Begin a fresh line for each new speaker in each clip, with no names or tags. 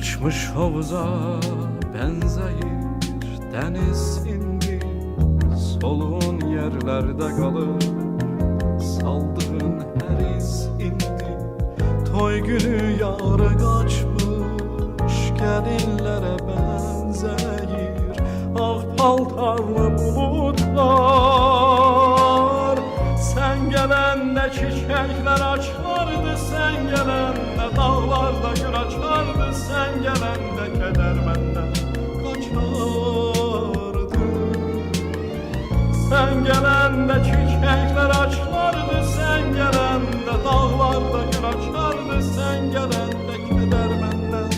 Kaçmış havuza benzeyir deniz indi, soluğun yerlerde kalır, saldığın her iz indi. Toy günü yarı kaçmış gelinlere benzeyir, ah paltarlı bulutlar. Sen gelende çiçekler açardı, sen gelende dağlarda gül açardı, sen gelende keder benden kaçardı. Sen gelende çiçekler açardı, sen gelende dağlarda gül açardı, sen gelende keder benden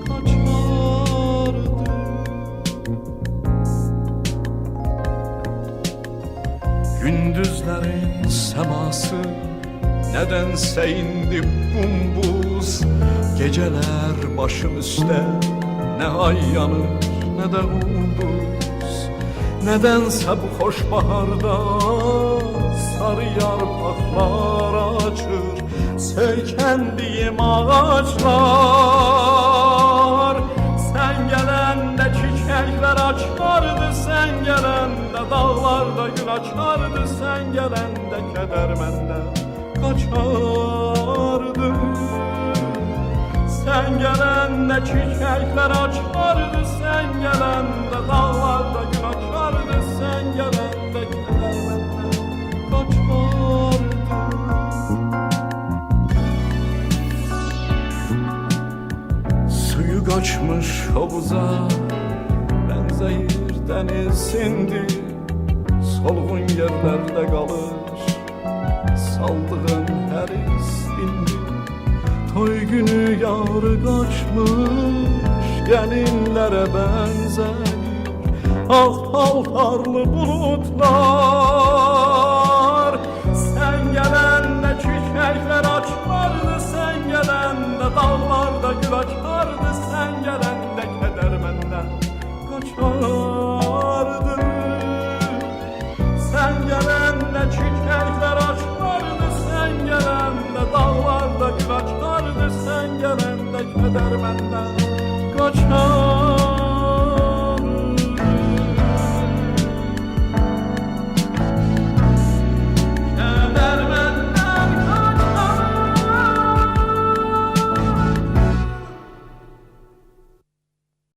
kaçardı. Gündüzlerin seması nedense indi bumbuz, geceler başım üstte, ne ay yanır ne de ulduz. Nedense bu hoş baharda sarı yarpaklar açır, sökendiğim ağaçlar. Sen gelende çiçekler açardı, sen gelende dağlarda gül açardı, sen gelende keder benden kaçardı. Sen gelende çiçekler açardı, sen gelende dağlarda gül açardı, sen gelende keder benden kaçardı. Suyu kaçmış havuza benzeyir deniz indi, solğun yerlerde kalır, saldığın her iz indi. Toy günü yarı kaçmış gelinlere benzeyir, ah paltarlı bulutlar. Sen gelende çiçekler açardı, sen gelende dağlarda gül açardı, sen gelende keder benden kaçardı. Sen gelende çiçekler açardı, sen gelende dağlarda gül açardı, sen gelende keder benden kaçardı.